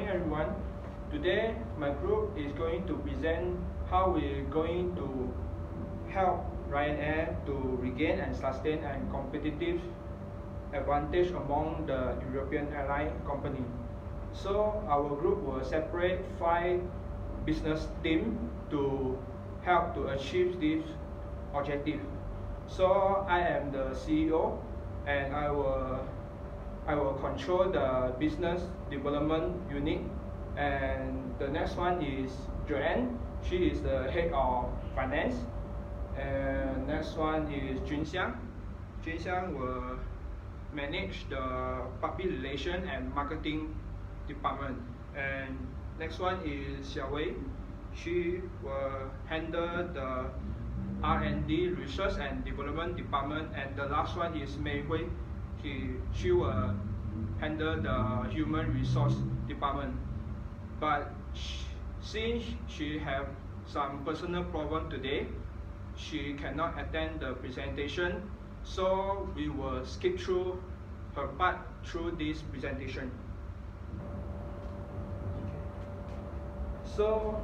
morning everyone. Today my group is going to present how we're going to help Ryanair to regain and sustain a competitive advantage among the European airline company. So our group will separate 5 business teams to help to achieve this objective. So I am the CEO and I will control the business development unit, and the next one is Joanne. She is the head of finance, and next one is Junxiang. Junxiang will manage the public relation and marketing department, and next one is Xiaowei. She will handle the R&D research and development department, and the last one is Mei Hui. She will handle the human resource department, but since she have some personal problem today, she cannot attend the presentation, so we will skip through her part through this presentation. So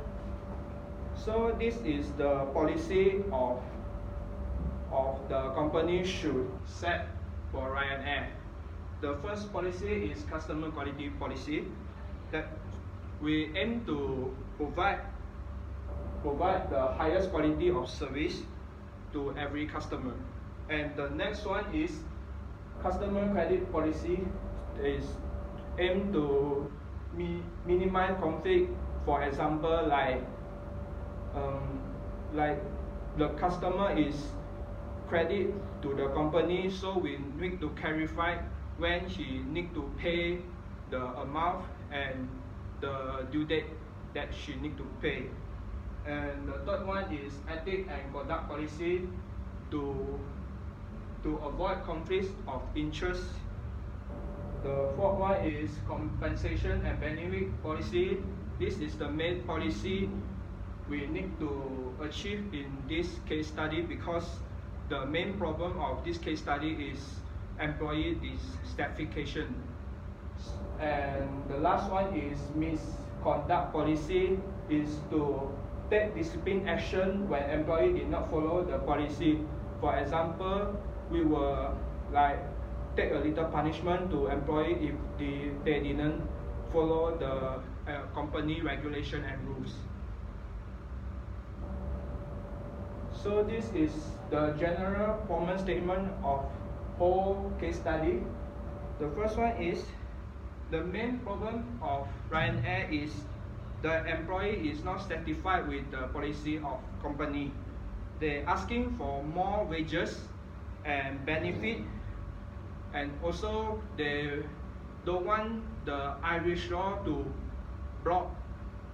this is the policy of the company should set for Ryanair. The first policy is customer quality policy, that we aim to provide the highest quality of service to every customer. And the next one is customer credit policy, is aim to minimize conflict. For example, like the customer is credit to the company, so we need to clarify when she need to pay the amount and the due date that she need to pay. And the third one is ethics and conduct policy to avoid conflicts of interest. The fourth one is compensation and benefit policy. This is the main policy we need to achieve in this case study, because the main problem of this case study is employee dissatisfaction. And the last one is misconduct policy, is to take discipline action when employee did not follow the policy. For example, we will take a little punishment to employee if they didn't follow the company regulation and rules. So this is the general performance statement of whole case study. The first one is the main problem of Ryanair is the employee is not satisfied with the policy of company. They're asking for more wages and benefit, and also they don't want the Irish law to block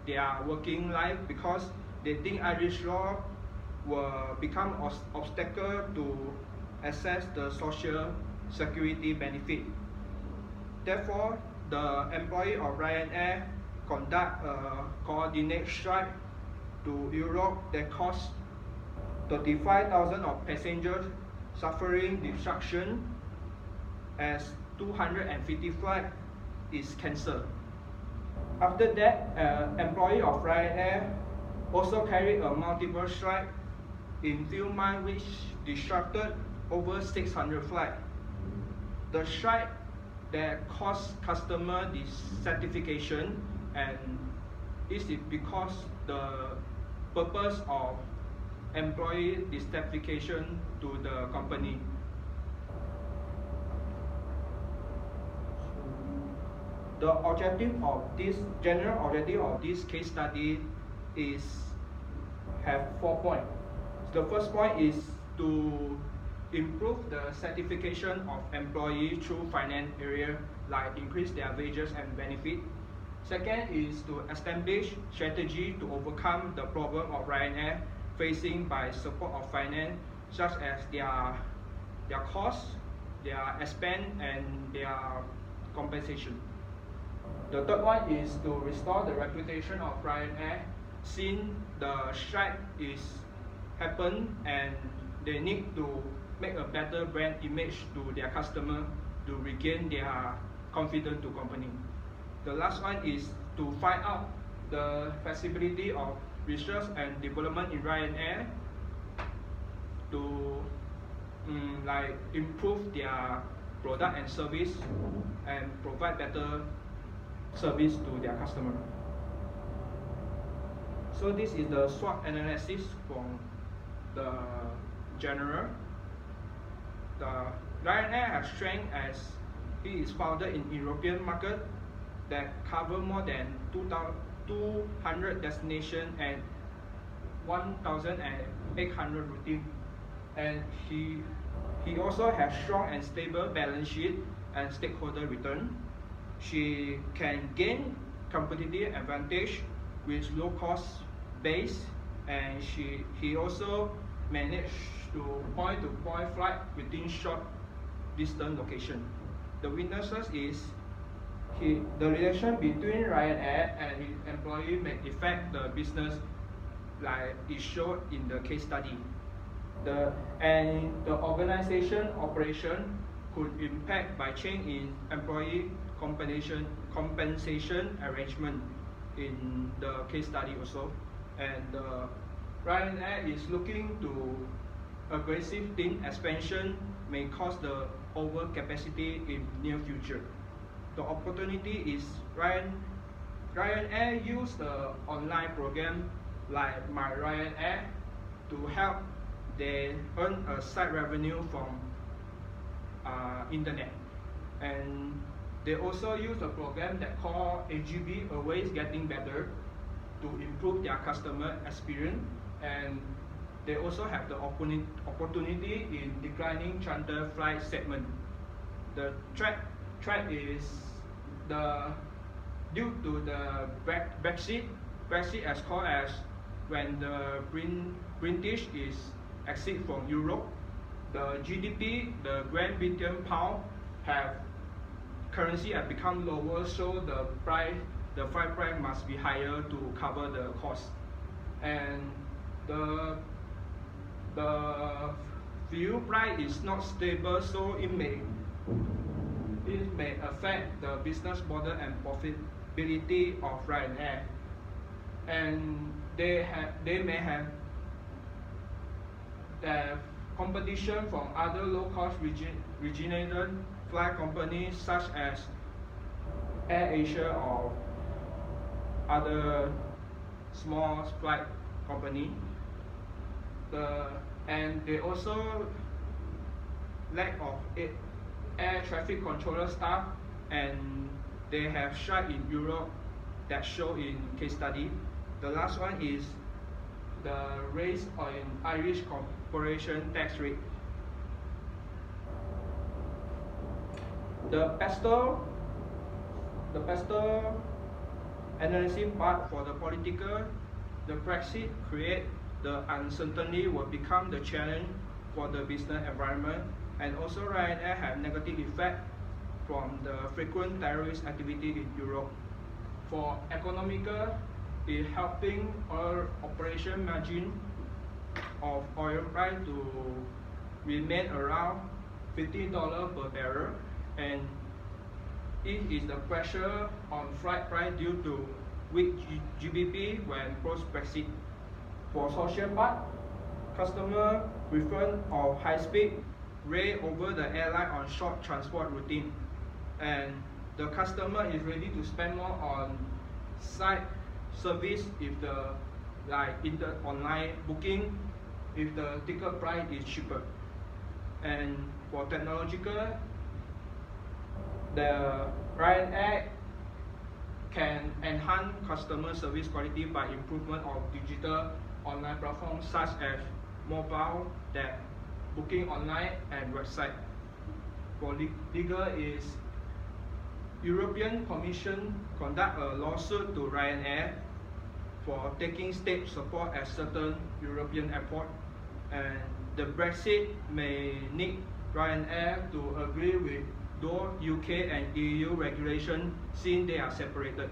their working life, because they think Irish law will become obstacle to access the social security benefit. Therefore, the employee of Ryanair conduct a coordinated strike to Europe that cost 35,000 of passengers suffering disruption, as 250 flights is cancelled. After that, employee of Ryanair also carried a multiple strike in few months, which disrupted over 600 flights. The strike that caused customer dissatisfaction, and this is because the purpose of employee dissatisfaction to the company. The objective of this general objective of this case study have 4 points. The first point is to improve the certification of employee through finance area, like increase their wages and benefit. Second is to establish strategy to overcome the problem of Ryanair facing by support of finance, such as their costs, their expense, and their compensation. The third one is to restore the reputation of Ryanair, since the strike is happened and they need to make a better brand image to their customer to regain their confidence to company. The last one is to find out the feasibility of research and development in Ryanair to like improve their product and service and provide better service to their customer. So this is the SWOT analysis from the general. The Ryanair has strength as it is founded in European market that cover more than 200 destinations and 1,800 routines. And he also has strong and stable balance sheet and stakeholder return. She can gain competitive advantage with low cost base, and he also managed to point-to-point flight within short distance location. The weaknesses is the relation between Ryanair and its employee may affect the business, like is shown in the case study. The organization operation could impact by change in employee compensation arrangement in the case study also. And Ryanair is looking to aggressive team expansion may cause the overcapacity in near future. The opportunity is Ryanair use the online program like My Ryanair to help they earn a side revenue from internet, and they also use a program that called AGB, Always Getting Better, to improve their customer experience, and they also have the opportunity in declining charter flight segment. The threat is due to the Brexit as called as when the British is exit from Europe, the GDP, the Great Britain pound currency have become lower, so the flight price must be higher to cover the cost, and the fuel price is not stable, so it may affect the business model and profitability of Ryanair, and they may have competition from other low-cost regional flight companies such as AirAsia or other small flight company. And they also lack of air traffic controller staff, and they have strike in Europe that show in case study. The last one is the raise in Irish corporation tax rate. The pastel analysis part for the political, the Brexit create the uncertainty will become the challenge for the business environment, and also Ryanair have negative effect from the frequent terrorist activity in Europe. For economical, it helping oil operation margin of oil price to remain around $50 per barrel, and it is the pressure on flight price due to weak GBP when post-Brexit. For social part, customer prefer of high-speed rail over the airline on short transport routine, and the customer is ready to spend more on site service if the online booking if the ticket price is cheaper. And for technological, the Ryanair can enhance customer service quality by improvement of digital online platforms such as mobile that booking online and website. For legal is European Commission conduct a lawsuit to Ryanair for taking state support at certain European airports, and the Brexit may need Ryanair to agree with both UK and EU regulation since they are separated.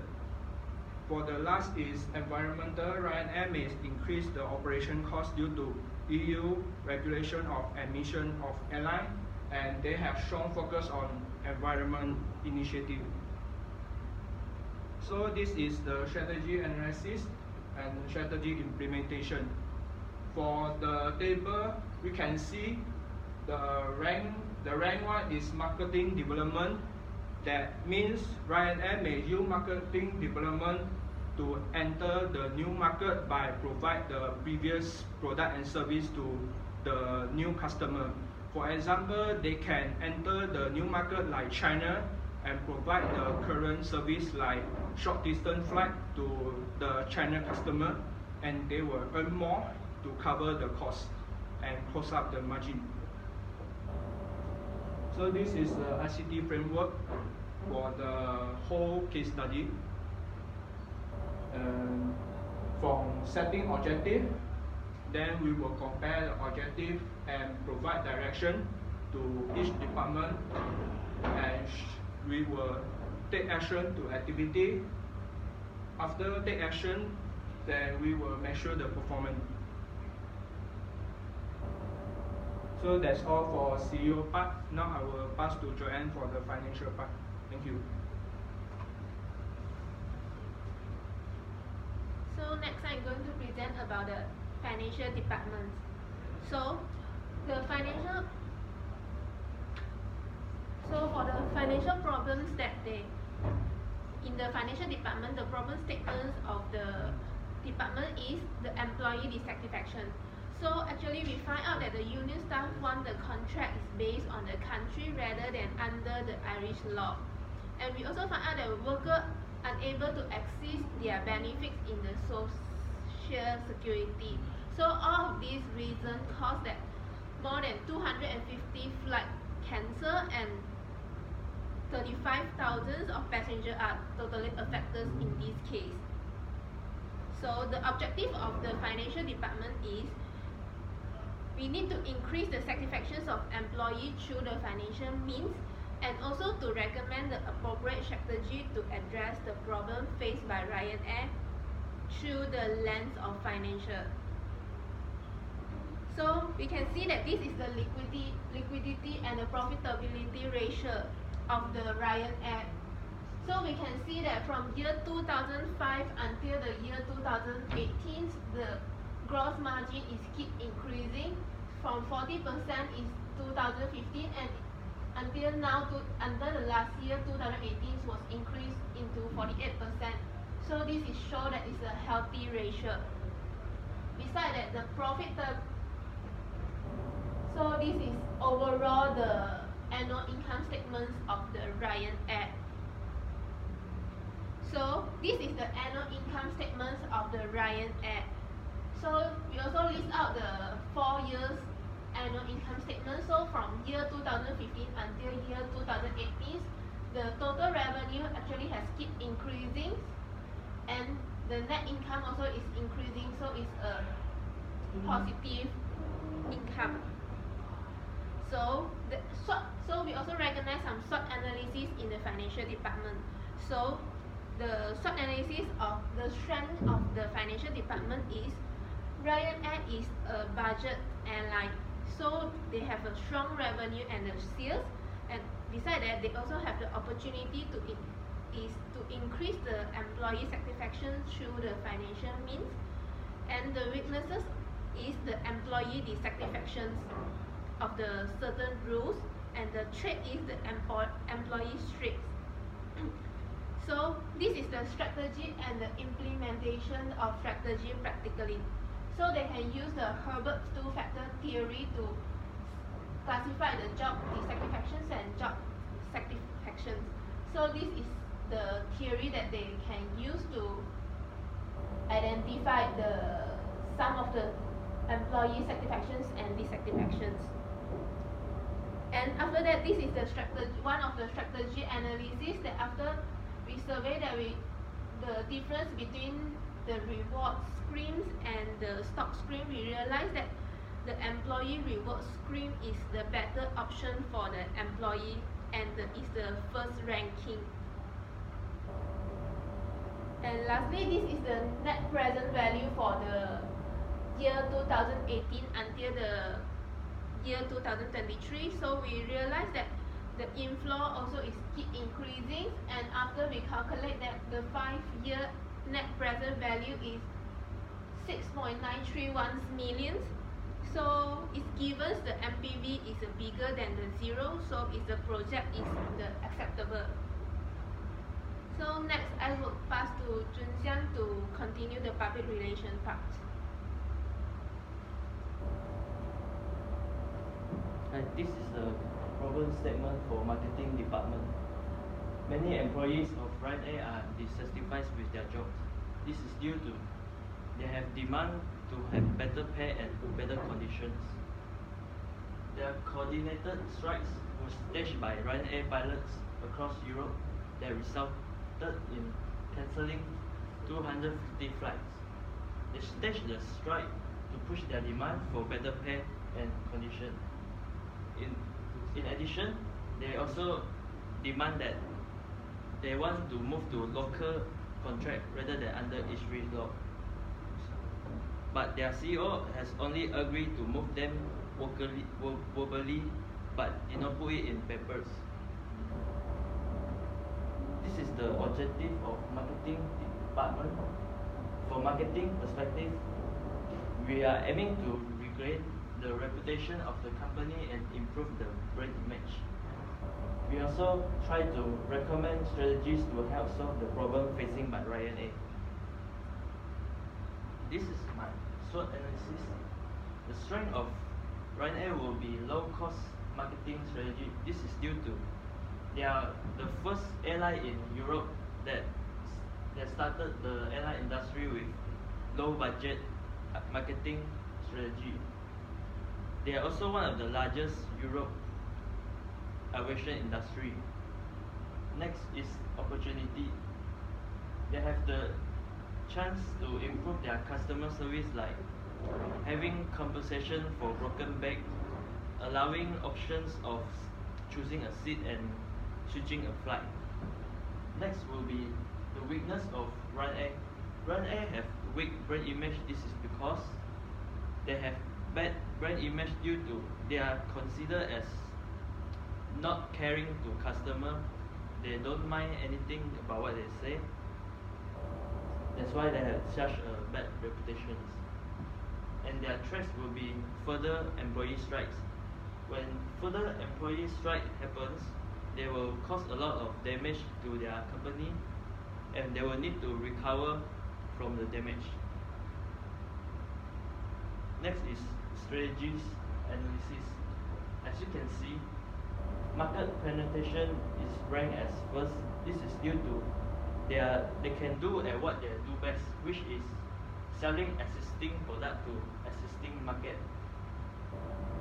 For the last is environmental, Ryanair may increase the operation cost due to EU regulation of emission of airline, and they have strong focus on environment initiative. So this is the strategy analysis and strategy implementation. For the table, we can see the rank 1 is marketing development. That means Ryanair may use marketing development to enter the new market by provide the previous product and service to the new customer. For example, they can enter the new market like China and provide the current service like short distance flight to the China customer, and they will earn more to cover the cost and close up the margin. So this is the ICT framework for the whole case study. From setting objective, then we will compare the objective and provide direction to each department, and we will take action to activity. After take action, then we will measure the performance. So that's all for CEO part. Now I will pass to Joanne for the financial part. Thank you. So next I'm going to present about the financial department. So for the financial problems that in the financial department, the problem statements of the department is the employee dissatisfaction. So actually we find out that the union staff want the contract is based on the country rather than under the Irish law. And we also find out that workers unable to access their benefits in the social security. So all of these reasons cause that more than 250 flights cancelled and 35,000 of passengers are totally affected in this case. So the objective of the financial department is we need to increase the satisfactions of employees through the financial means, and also to recommend the appropriate strategy to address the problem faced by Ryanair through the lens of financial. So we can see that this is the liquidity and the profitability ratio of the Ryanair. So we can see that from year 2005 until the year 2018, the gross margin is keep increasing from 40% in 2015 and until now, until the last year 2018 was increased into 48%. So this is show that it's a healthy ratio. Besides that, the profit so this is overall the annual income statements of the Ryanair. So this is the annual income statements of the Ryanair. So we also list out the 4 years annual income statement. So from year 2015 until year 2018, the total revenue actually has keep increasing, and the net income also is increasing. So it's a positive income. So we also recognize some SWOT analysis in the financial department. So the SWOT analysis of the strength of the financial department is Ryanair is a budget airline, so they have a strong revenue and the sales, and besides that, they also have the opportunity to increase the employee satisfaction through the financial means, and the weaknesses is the employee dissatisfaction of the certain rules, and the trait is the employee strikes. So this is the strategy and the implementation of strategy practically. So they can use the Herbert's two-factor theory to classify the job dissatisfactions and job satisfactions. So this is the theory that they can use to identify some of the employee satisfactions and dissatisfactions. And after that, this is the one of the strategy analysis that after we survey the difference between the reward schemes and the stock scheme, we realize that the employee reward scheme is the better option for the employee and is the first ranking. And lastly, this is the net present value for the year 2018 until the year 2023. So we realize that the inflow also is keep increasing, and after we calculate that the 5-year net present value is 6.931 millions, so it's given the MPV is bigger than the 0, so if the project is the acceptable. So next I will pass to Junxiang to continue the public relation part. This is the problem statement for marketing department. Many employees of Ryanair are dissatisfied with their jobs. This is due to they have demand to have better pay and better conditions. Their coordinated strikes were staged by Ryanair pilots across Europe that resulted in cancelling 250 flights. They staged the strike to push their demand for better pay and conditions. In addition, they also demand that they want to move to local contract rather than under Israeli law. But their CEO has only agreed to move them verbally, but did not put it in papers. This is the objective of marketing department. For marketing perspective, we are aiming to regain the reputation of the company and improve the brand image. We also try to recommend strategies to help solve the problem facing by Ryanair. This is my SWOT analysis. The strength of Ryanair will be low-cost marketing strategy. This is due to they are the first airline in Europe that started the airline industry with low-budget marketing strategy. They are also one of the largest Europe aviation industry. Next is opportunity. They have the chance to improve their customer service, like having compensation for broken bag, allowing options of choosing a seat and switching a flight. Next will be the weakness of Ryanair. Ryanair have weak brand image. This is because they have bad brand image due to they are considered as not caring to customer. They don't mind anything about what they say. That's why they have such a bad reputation. And their threats will be further employee strikes. When further employee strike happens, they will cause a lot of damage to their company, and they will need to recover from the damage. Next is strategies analysis. As you can see, market penetration is ranked as first. This is due to they can do at what they do best, which is selling existing product to existing market.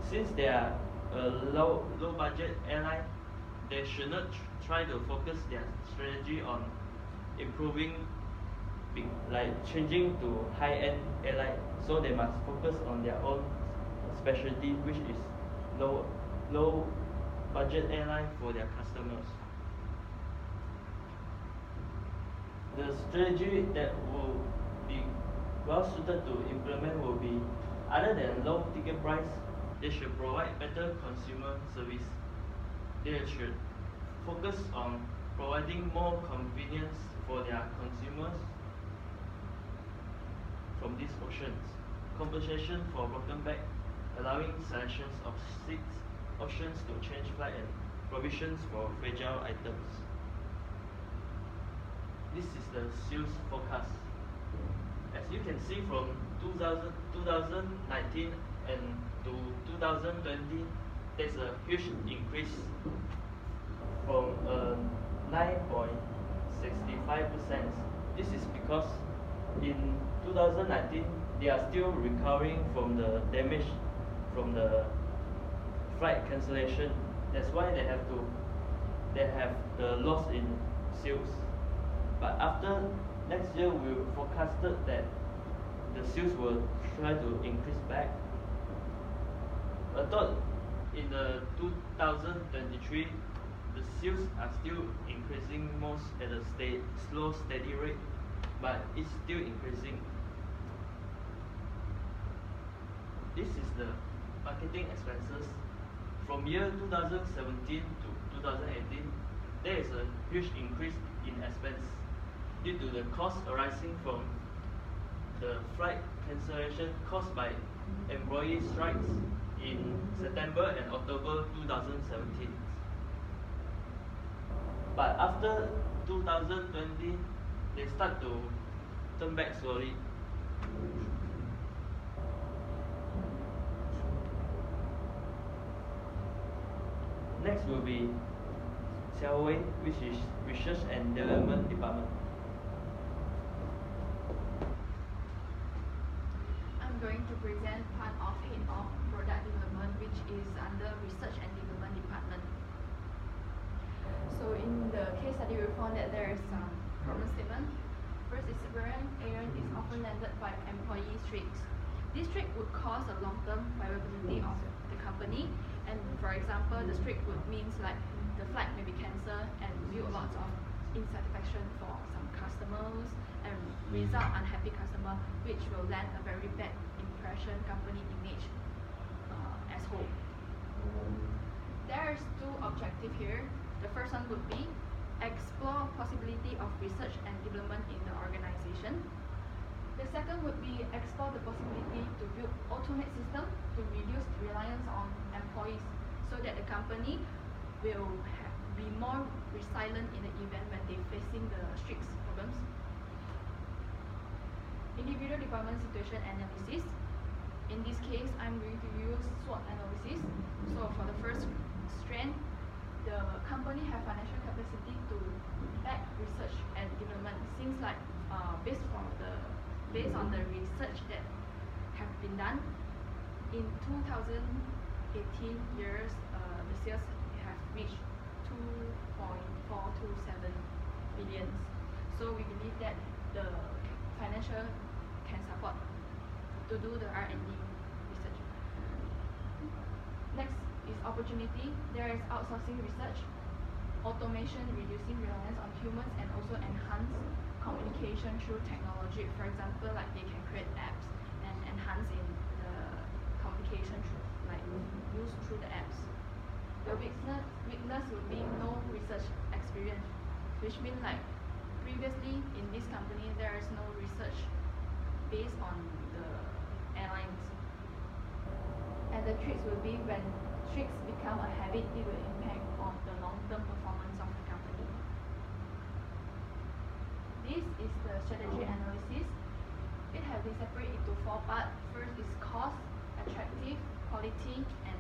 Since they are a low budget airline, they should not try to focus their strategy on improving, like changing to high-end airline. So they must focus on their own specialty, which is low budget airline for their customers. The strategy that will be well suited to implement will be, other than low ticket price, they should provide better consumer service. They should focus on providing more convenience for their consumers from these options. Compensation for broken bag, allowing selections of seats, options to change flight, and provisions for fragile items. This is the sales forecast. As you can see, from 2019 and to 2020, there's a huge increase from 9.65%. This is because in 2019 they are still recovering from the damage from the flight cancellation. That's why they have the loss in sales. But after next year, we forecasted that the sales will try to increase back. I thought in the 2023, the sales are still increasing most at a slow, steady rate, but it's still increasing. This is the marketing expenses from year 2017 to 2018, there is a huge increase in expense due to the cost arising from the flight cancellation caused by employee strikes in September and October 2017. But after 2020, they start to turn back slowly. Next will be Xiaowei, which is Research and Development Department. I'm going to present part of Head of Product Development, which is under Research and Development Department. So in the case study, we found that there is some problem statement. First is variant error is often landed by employee strikes. This strike would cause a long-term viability of the company, and for example, the strike would means like the flight may be cancelled and build lots of insatisfaction for some customers and result unhappy customer, which will land a very bad impression company image as whole. There is two objectives here. The first one would be explore possibility of research and development in the organization. The second would be explore the possibility to build automate system to reduce reliance on employees so that the company will be more resilient in the event when they facing the strict problems. Individual department situation analysis. In this case, I'm going to use SWOT analysis. So for the first strand, the company have financial capacity to back research and development. Seems like based on the research that have been done in 2018 years, the sales have reached 2.427 billion. So we believe that the financial can support to do the R&D research. Next is opportunity. There is outsourcing research, automation, reducing reliance on humans, and also enhance communication through technology. For example, like they can create apps and enhance in the communication through, like use through the apps. The weakness would be no research experience, which means like previously in this company there is no research based on the airlines. And the tricks will be when tricks become a habit, it will impact on the long-term performance of the company. This is the strategy analysis. It has been separated into 4 parts. First is cost, attractive, quality, and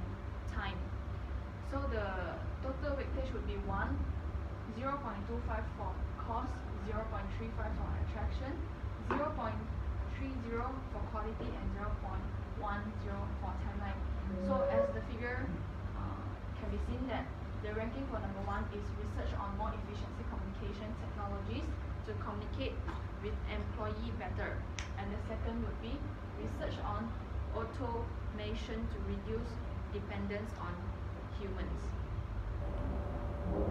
time. So the total weightage would be 1, 0.25 for cost, 0.35 for attraction, 0.30 for quality, and 0.10 for timeline. So as the figure can be seen that the ranking for number 1 is research on more efficiency communication technologies to communicate with employee better. And the second would be research on automation to reduce dependence on humans.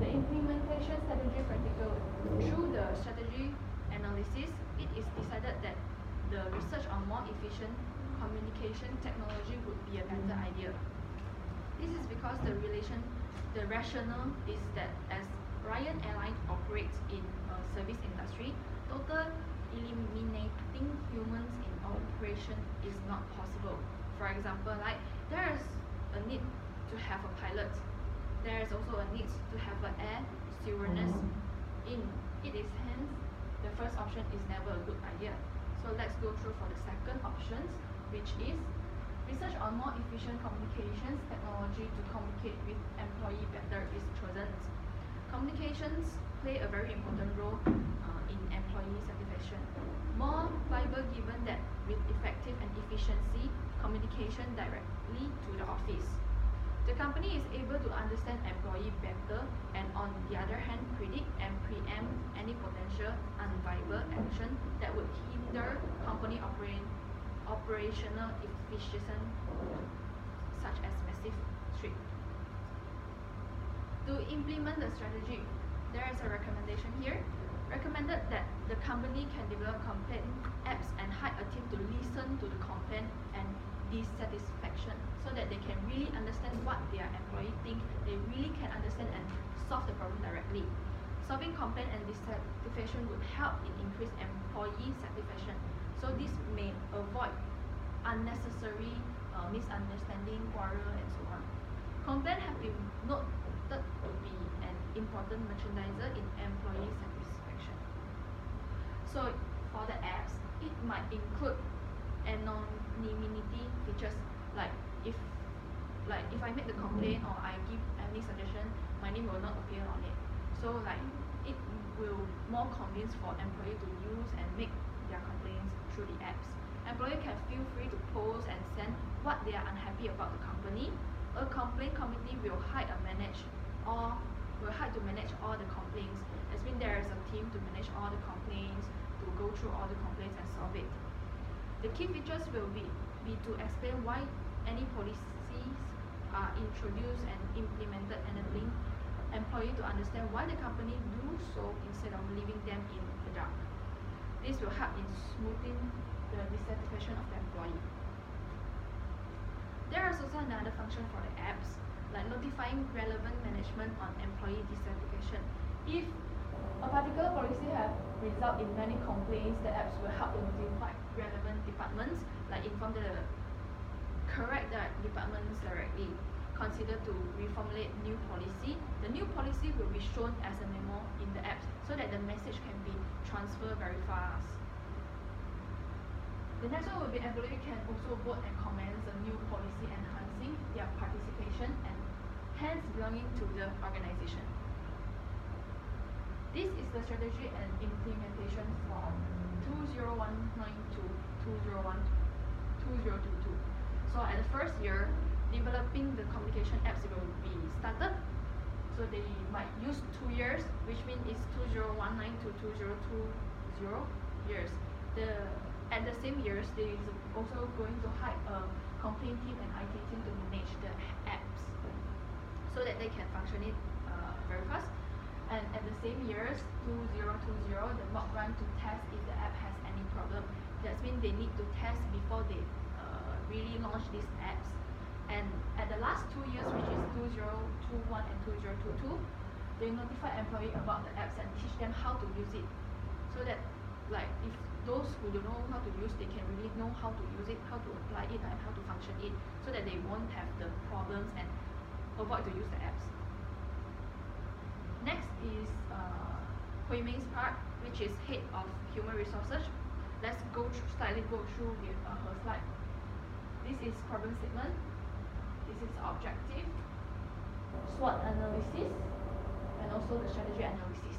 The implementation strategy practical. Through the strategy analysis, it is decided that the research on more efficient communication technology would be a better idea. This is because the rationale is that as Ryan Airline operates in a service industry, total eliminating humans in operation is not possible. For example, like there is a need to have a pilot. There is also a need to have an air stewardess in. It is hence the first option is never a good idea. So let's go through for the second options, which is research on more efficient communications technology to communicate with employee better is chosen. Communications play a very important role in employee satisfaction. More viable given that with effective and efficiency communication directly to the office. The company is able to understand employee better and on the other hand predict and preempt any potential unviable action that would hinder company operational efficiency such as massive strike. To implement the strategy, there is a recommendation here. Recommended that the company can develop complaint apps and hire a team to listen to the complaint and dissatisfaction, so that they can really understand what their employee think, they really can understand and solve the problem directly. Solving complaint and dissatisfaction would help in increase employee satisfaction. So this may avoid unnecessary misunderstanding, quarrel, and so on. Complaint have been noted to be an important merchandiser in employee satisfaction. So for the apps, it might include anonymity features, like if I make the complaint or I give any suggestion, my name will not appear on it. So like it will more convince for employee to use and make their complaints through the apps. Employee can feel free to post and send what they are unhappy about the company. A complaint committee will hire to manage all the complaints. As mean there is a team to manage all the complaints, to go through all the complaints and solve it. The key features will be to explain why any policies are introduced and implemented, enabling employee to understand why the company do so instead of leaving them in the dark. This will help in smoothing the dissatisfaction of the employee. There is also another function for the apps, like notifying relevant management on employee dissatisfaction. If a particular policy have result in many complaints, the apps will help to notify relevant departments, like inform the correct departments directly. Consider to reformulate new policy. The new policy will be shown as a memo in the apps so that the message can be transferred very fast. The next one will be employee can also vote and comment the new policy, enhancing their participation and hence belonging to the organization. This is the strategy and implementation from 2019 to 2022. So at the first year, developing the communication apps will be started. So they might use 2 years, which means it's 2019 to 2020 years. At the same years, there is also going to hire a complaint team and IT team to manage the apps, so that they can function it very fast. And at the same years, 2020, the mock run to test if the app has any problem. That means they need to test before they really launch these apps. And at the last 2 years, which is 2021 and 2022, they notify employee about the apps and teach them how to use it, so that like if those who don't know how to use, they can really know how to use it, how to apply it, and how to function it, so that they won't have the problems and avoid to use the apps. Next is Hui Ming's part, which is head of human resources. Let's slightly go through with her slide. This is problem statement. This is objective, SWOT analysis, and also the strategy analysis.